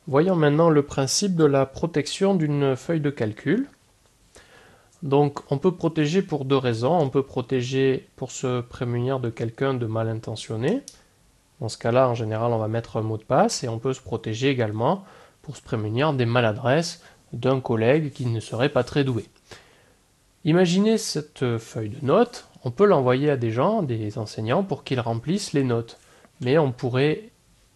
Voyons maintenant le principe de la protection d'une feuille de calcul. Donc on peut protéger pour deux raisons. On peut protéger pour se prémunir de quelqu'un de mal intentionné. Dans ce cas-là, en général, on va mettre un mot de passe et on peut se protéger également pour se prémunir des maladresses d'un collègue qui ne serait pas très doué. Imaginez cette feuille de notes, on peut l'envoyer à des gens, des enseignants, pour qu'ils remplissent les notes. Mais on pourrait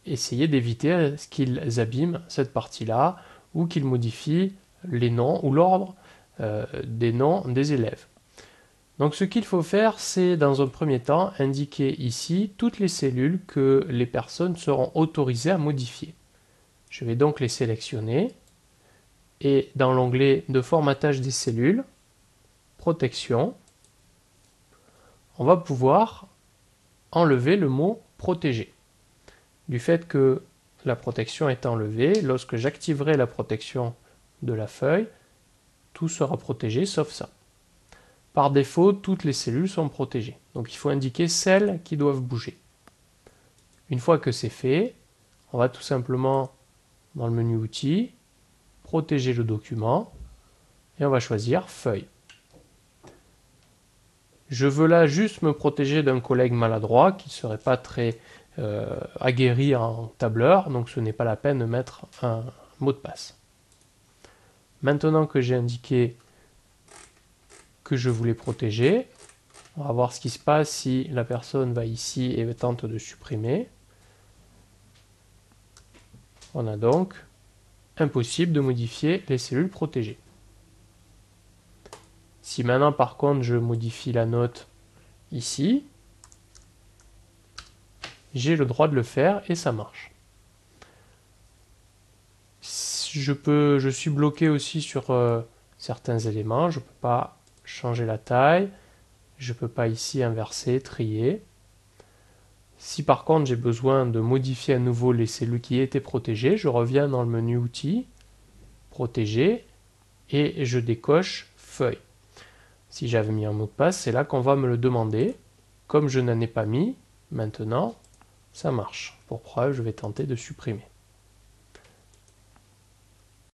essayer d'éviter qu'ils abîment cette partie-là ou qu'ils modifient les noms ou l'ordre des noms des élèves. Donc ce qu'il faut faire, c'est dans un premier temps indiquer ici toutes les cellules que les personnes seront autorisées à modifier. Je vais donc les sélectionner et dans l'onglet de formatage des cellules, protection, on va pouvoir enlever le mot protéger. Du fait que la protection est enlevée, lorsque j'activerai la protection de la feuille, tout sera protégé sauf ça. Par défaut, toutes les cellules sont protégées. Donc il faut indiquer celles qui doivent bouger. Une fois que c'est fait, on va tout simplement dans le menu outils, protéger le document et on va choisir feuille. Je veux là juste me protéger d'un collègue maladroit qui ne serait pas très aguerri en tableur, donc ce n'est pas la peine de mettre un mot de passe. Maintenant que j'ai indiqué que je voulais protéger, on va voir ce qui se passe si la personne va ici et tente de supprimer. On a donc impossible de modifier les cellules protégées. Si maintenant par contre je modifie la note ici, j'ai le droit de le faire et ça marche. Je suis bloqué aussi sur certains éléments, je ne peux pas changer la taille, je ne peux pas ici inverser, trier. Si par contre j'ai besoin de modifier à nouveau les cellules qui étaient protégées, je reviens dans le menu outils, protéger, et je décoche feuille. Si j'avais mis un mot de passe, c'est là qu'on va me le demander. Comme je n'en ai pas mis, maintenant, ça marche. Pour preuve, je vais tenter de supprimer.